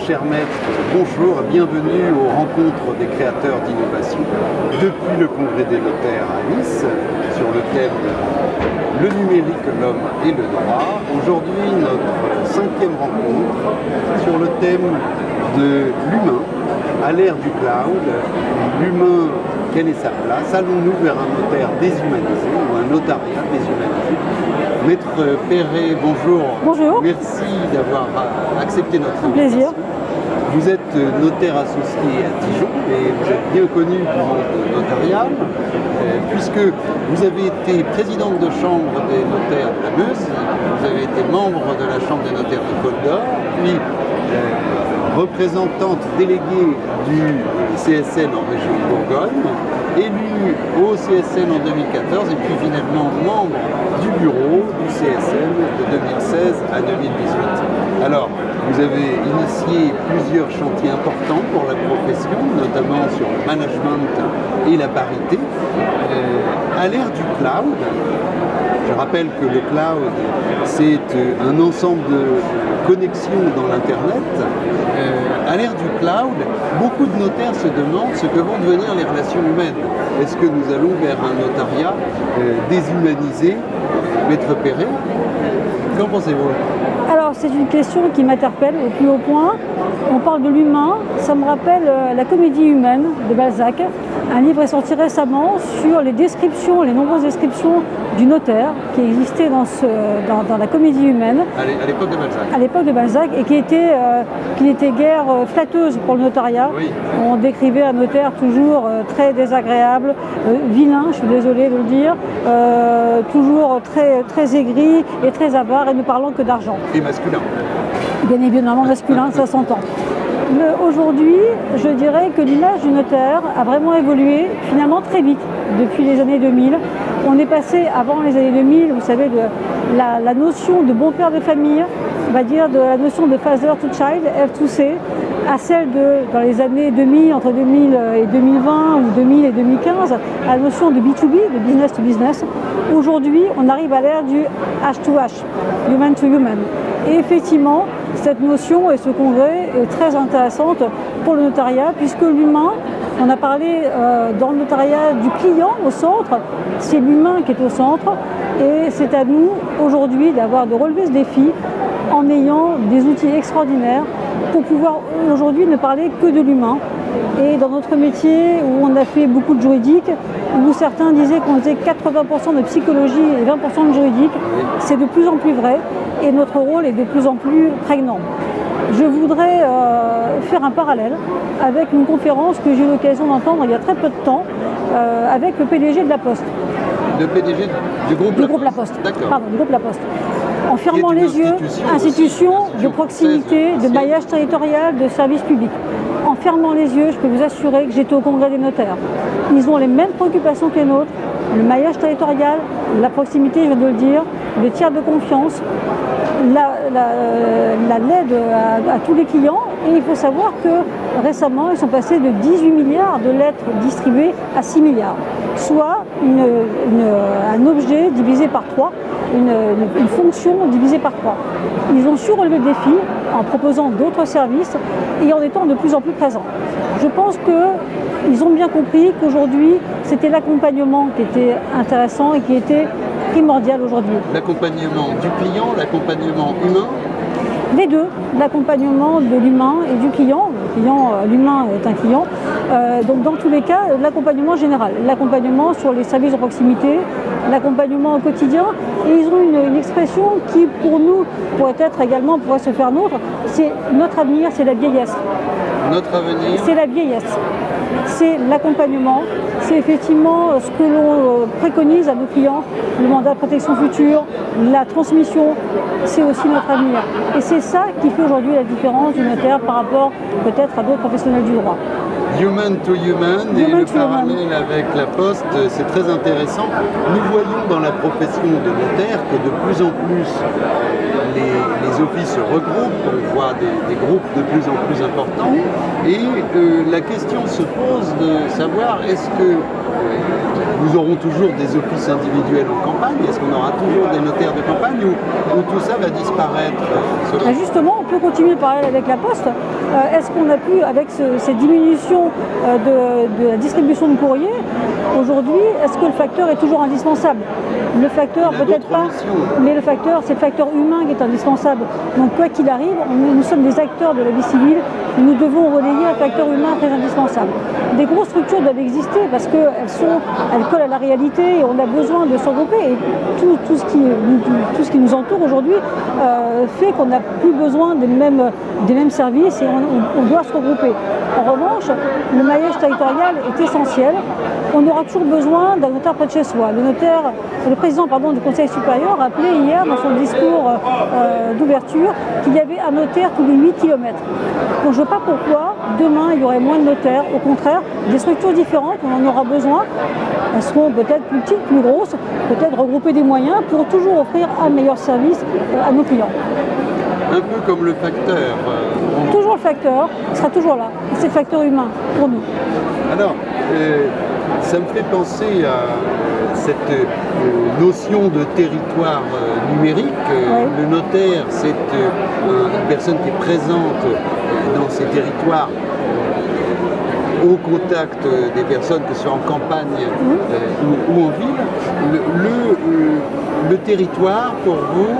chers maîtres, bonjour, bienvenue aux rencontres des créateurs d'innovation depuis le Congrès des notaires à Nice sur le thème le numérique, l'homme et le droit. Aujourd'hui, notre 5e rencontre sur le thème de l'humain à l'ère du cloud. L'humain, quelle est sa place? Allons-nous vers un notaire déshumanisé ou un notariat déshumanisé? Maître Perret, bonjour. Bonjour. Merci d'avoir accepté notre invitation. Plaisir. Vous êtes notaire associé à Dijon et vous êtes bien connu du monde notarial puisque vous avez été présidente de chambre des notaires de la Meuse, vous avez été membre de la chambre des notaires de Côte d'Or, puis représentante déléguée du CSN en région Bourgogne, élue au CSN en 2014 et puis finalement membre du bureau du CSN de 2016 à 2018. Alors, vous avez initié plusieurs chantiers importants pour la profession, notamment sur le management et la parité. À l'ère du cloud, je rappelle que le cloud, c'est un ensemble de connexions dans l'Internet. À l'ère du cloud, beaucoup de notaires se demandent ce que vont devenir les relations humaines. Est-ce que nous allons vers un notariat déshumanisé? Maître Perret, qu'en pensez-vous? Alors c'est une question qui m'interpelle au plus haut point. On parle de l'humain, ça me rappelle La Comédie humaine de Balzac. Un livre est sorti récemment sur les descriptions, les nombreuses descriptions du notaire qui existait dans la Comédie humaine. À l'époque de Balzac. À l'époque de Balzac et qui n'était guère flatteuse pour le notariat. Oui. On décrivait un notaire toujours très désagréable, vilain, je suis désolée de le dire, toujours très aigri et très avare et ne parlant que d'argent. Et masculin. Bien évidemment masculin, ça s'entend. Aujourd'hui, je dirais que l'image du notaire a vraiment évolué finalement très vite depuis les années 2000. On est passé avant les années 2000, vous savez, de la notion de bon père de famille, on va dire de la notion de father to child, F2C, à celle de, dans les années 2000, entre 2000 et 2020 ou 2000 et 2015, à la notion de B2B, de business to business. Aujourd'hui, on arrive à l'ère du H2H, human to human. Et effectivement, cette notion et ce congrès est très intéressante pour le notariat, puisque l'humain, on a parlé dans le notariat du client au centre, c'est l'humain qui est au centre, et c'est à nous aujourd'hui de relever ce défi en ayant des outils extraordinaires pour pouvoir aujourd'hui ne parler que de l'humain. Et dans notre métier où on a fait beaucoup de juridique, où certains disaient qu'on faisait 80% de psychologie et 20% de juridique, c'est de plus en plus vrai et notre rôle est de plus en plus prégnant. Je voudrais faire un parallèle avec une conférence que j'ai eu l'occasion d'entendre il y a très peu de temps avec le PDG de La Poste. Le PDG du groupe La Poste. D'accord. Pardon, du groupe La Poste. En fermant les yeux, institution de proximité, de maillage territorial, de service public. En fermant les yeux, je peux vous assurer que j'étais au congrès des notaires. Ils ont les mêmes préoccupations que les nôtres, le maillage territorial, la proximité, je viens de le dire, le tiers de confiance, l'aide à tous les clients. Et il faut savoir que récemment, ils sont passés de 18 milliards de lettres distribuées à 6 milliards, soit un objet divisé par 3. Une fonction divisée par 3. Ils ont su relever le défi en proposant d'autres services et en étant de plus en plus présents. Je pense qu'ils ont bien compris qu'aujourd'hui, c'était l'accompagnement qui était intéressant et qui était primordial aujourd'hui. L'accompagnement du client, l'accompagnement humain? Les deux, l'accompagnement de l'humain et du client. L'humain est un client. Donc dans tous les cas, l'accompagnement général, l'accompagnement sur les services de proximité, l'accompagnement au quotidien. Et ils ont une expression qui, pour nous, pourrait se faire nôtre. C'est notre avenir, c'est la vieillesse. Notre avenir? C'est la vieillesse. C'est l'accompagnement. C'est effectivement ce que l'on préconise à nos clients, le mandat de protection future, la transmission, c'est aussi notre avenir. Et c'est ça qui fait aujourd'hui la différence du notaire par rapport peut-être à d'autres professionnels du droit. Human to human et le parallèle avec la Poste, c'est très intéressant. Nous voyons dans la profession de notaire que de plus en plus les offices se regroupent, on voit des groupes de plus en plus importants et la question se pose de savoir est-ce que nous aurons toujours des offices individuels en campagne. Est-ce qu'on aura toujours des notaires de campagne ou tout ça va disparaître Justement, on peut continuer de parler avec la Poste. Est-ce qu'on a pu, avec cette diminution de la distribution de courrier, aujourd'hui, est-ce que le facteur est toujours indispensable? Le facteur, peut-être pas, mais le facteur, c'est le facteur humain qui est indispensable. Donc quoi qu'il arrive, nous sommes des acteurs de la vie civile, nous devons relayer un facteur humain très indispensable. Des grosses structures doivent exister parce qu'elles collent à la réalité et on a besoin de se regrouper. Et tout ce qui nous entoure aujourd'hui fait qu'on n'a plus besoin des mêmes services et on doit se regrouper. En revanche, le maillage territorial est essentiel. On aura toujours besoin d'un notaire près de chez soi. Le président du Conseil supérieur rappelait hier dans son discours d'ouverture qu'il y avait un notaire tous les 8 km. Donc je ne vois pas pourquoi demain il y aurait moins de notaires. Au contraire, des structures différentes, on en aura besoin. Elles seront peut-être plus petites, plus grosses, peut-être regrouper des moyens pour toujours offrir un meilleur service à nos clients. Un peu comme le facteur. Toujours le facteur, il sera toujours là. C'est le facteur humain pour nous. Alors, ça me fait penser à cette notion de territoire numérique. Le notaire, c'est une personne qui est présente dans ces territoires au contact des personnes, que ce soit en campagne ou en ville. Le territoire, pour vous,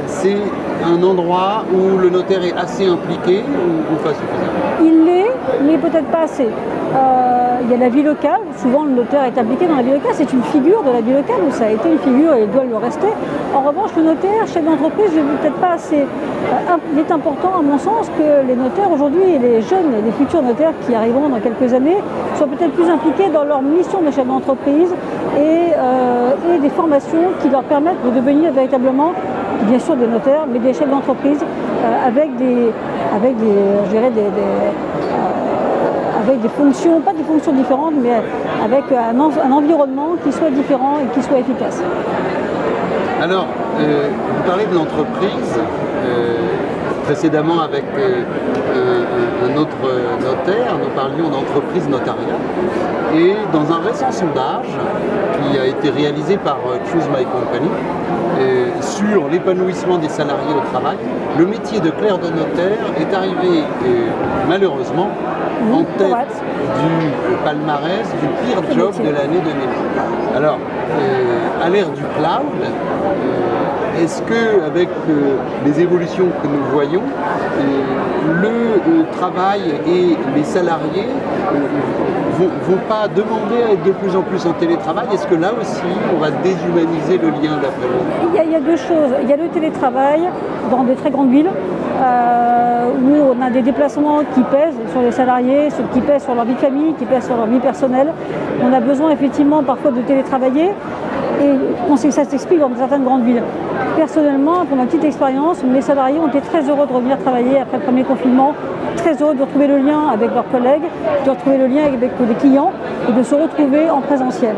c'est un endroit où le notaire est assez impliqué ou pas suffisamment? Il l'est, mais peut-être pas assez. Il y a la vie locale, souvent le notaire est impliqué dans la vie locale, c'est une figure de la vie locale, où ça a été une figure et il doit le rester. En revanche, le notaire, chef d'entreprise, je ne veux peut-être pas assez. Il est important, à mon sens, que les notaires aujourd'hui, et les jeunes et les futurs notaires qui arriveront dans quelques années, soient peut-être plus impliqués dans leur mission de chef d'entreprise et des formations qui leur permettent de devenir véritablement, bien sûr des notaires, mais des chefs d'entreprise avec des fonctions, pas des fonctions différentes, mais avec un environnement qui soit différent et qui soit efficace. Alors, vous parlez de l'entreprise, précédemment avec un autre notaire, nous parlions d'entreprise notariale. Et dans un récent sondage qui a été réalisé par Choose My Company, sur l'épanouissement des salariés au travail, le métier de clerc de notaire est arrivé malheureusement en tête du palmarès du pire job de l'année 2020. Alors, à l'ère du cloud, est-ce que avec les évolutions que nous voyons, le travail et les salariés vont pas demander à être de plus en plus en télétravail? Est-ce que là aussi, on va déshumaniser le lien d'après vous? Il y a deux choses. Il y a le télétravail dans des très grandes villes, où on a des déplacements qui pèsent sur les salariés, qui pèsent sur leur vie de famille, qui pèsent sur leur vie personnelle. On a besoin effectivement parfois de télétravailler et on sait que ça s'explique dans certaines grandes villes. Personnellement, pour ma petite expérience, mes salariés ont été très heureux de revenir travailler après le premier confinement, très heureux de retrouver le lien avec leurs collègues, de retrouver le lien avec des clients et de se retrouver en présentiel.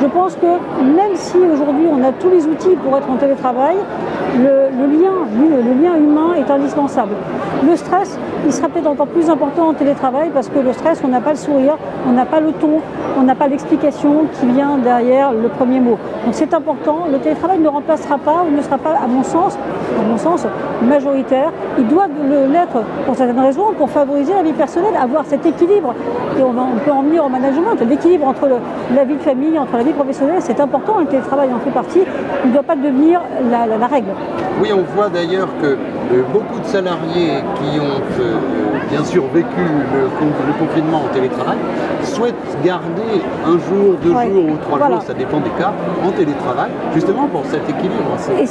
Je pense que même si aujourd'hui on a tous les outils pour être en télétravail, le lien humain est indispensable. Le stress, il sera peut-être encore plus important en télétravail parce que le stress, on n'a pas le sourire, on n'a pas le ton, on n'a pas l'explication qui vient derrière le premier mot. Donc c'est important, le télétravail ne remplacera pas ou ne sera pas, à mon sens, majoritaire. Il doit l'être pour certaines raisons, pour favoriser la vie personnelle, avoir cet équilibre. Et on peut en venir au management, l'équilibre entre la vie de famille, entre la vie professionnelle, c'est important, le télétravail en fait partie, il ne doit pas devenir la règle. Oui, on voit d'ailleurs que beaucoup de salariés qui ont bien sûr vécu le confinement en télétravail souhaitent garder un jour, 2 jours ou 3 jours, ça dépend des cas, en télétravail, justement pour cet équilibre. Et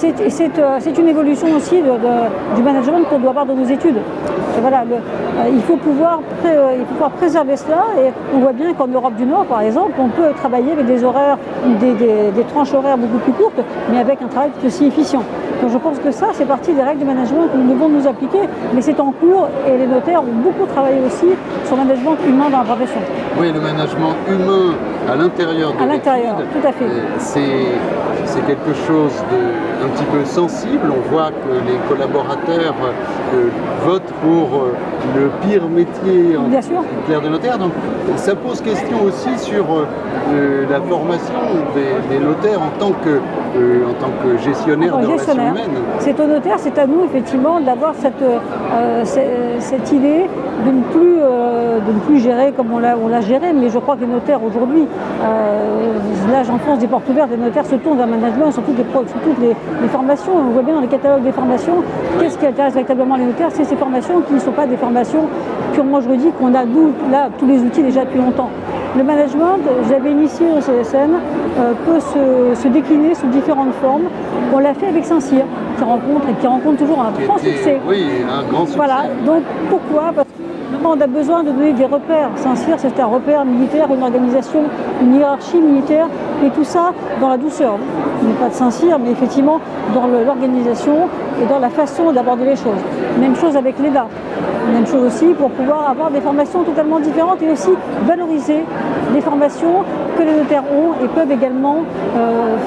c'est une évolution aussi du management qu'on doit avoir dans nos études. Et voilà, il faut pouvoir préserver cela et on voit bien qu'en Europe du Nord, par exemple, on peut travailler avec des horaires, des tranches horaires beaucoup plus courtes, mais avec un travail aussi efficient. Donc je pense que ça, c'est partie des règles du management que nous devons nous appliquer, mais c'est en cours et les notaires ont beaucoup travaillé aussi sur le management humain dans la profession. Oui, le management humain à l'intérieur de l'étude, tout à fait. C'est quelque chose de un petit peu sensible. On voit que les collaborateurs votent pour le pire métier en clair de notaire. Donc ça pose question aussi sur la formation des notaires en tant que gestionnaire de relations humaines. C'est au notaire, c'est à nous effectivement d'avoir cette idée de ne plus gérer comme on l'a géré, mais je crois que les notaires aujourd'hui, là j'enfonce des portes ouvertes, les notaires se tournent vers le management sur toutes les formations. On voit bien dans les catalogues des formations, qu'est-ce qui intéresse véritablement les notaires, c'est ces formations qui ne sont pas des formations purement juridiques, on a nous là tous les outils déjà depuis longtemps. Le management, j'avais initié au CSN, peut se décliner sous différentes formes. On l'a fait avec Saint-Cyr, qui rencontre toujours un grand succès. Oui, un grand succès. Voilà, donc pourquoi ? Parce qu'on a besoin de donner des repères. Saint-Cyr, c'est un repère militaire, une organisation, une hiérarchie militaire, et tout ça dans la douceur. Mais pas de Saint-Cyr, mais effectivement dans l'organisation et dans la façon d'aborder les choses. Même chose avec l'EDA. Même chose aussi pour pouvoir avoir des formations totalement différentes et aussi valoriser les formations que les notaires ont et peuvent également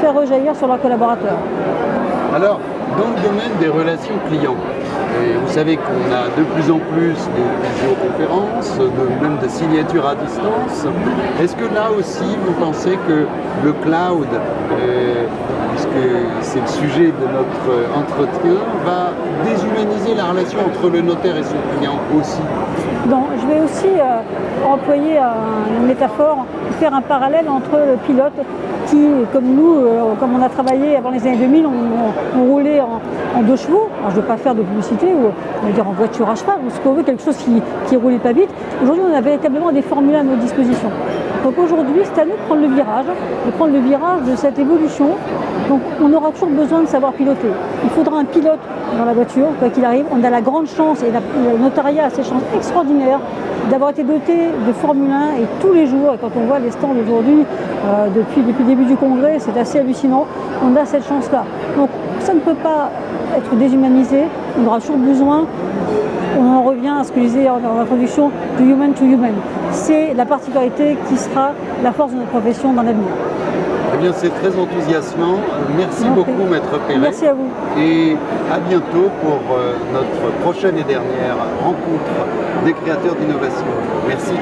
faire rejaillir sur leurs collaborateurs. Alors, dans le domaine des relations clients, vous savez qu'on a de plus en plus de visioconférences, même de signatures à distance. Est-ce que là aussi, vous pensez que le cloud, puisque c'est le sujet de notre entretien, va déshumaniser la relation entre le notaire et son client aussi? Non, je vais aussi employer une métaphore, faire un parallèle entre le pilote qui, comme nous, comme on a travaillé avant les années 2000, on roulait en 2 chevaux. Alors, je ne veux pas faire de publicité, on va dire en voiture à cheval, parce qu'on veut quelque chose qui roulait pas vite. Aujourd'hui, on a véritablement des formules à notre disposition. Donc aujourd'hui, c'est à nous de prendre le virage de cette évolution. Donc on aura toujours besoin de savoir piloter. Il faudra un pilote dans la voiture, quoi qu'il arrive. On a la grande chance, et le notariat a ces chances extraordinaires, d'avoir été doté de Formule 1 et tous les jours, et quand on voit les stands aujourd'hui, depuis le début du congrès, c'est assez hallucinant, on a cette chance-là. Donc ça ne peut pas être déshumanisé, on aura toujours besoin, on en revient à ce que je disais en introduction, du human to human. C'est la particularité qui sera la force de notre profession dans l'avenir. Eh bien, c'est très enthousiasmant. Merci beaucoup, Maître Perret. Merci à vous. Et à bientôt pour notre prochaine et dernière rencontre des créateurs d'innovation. Merci.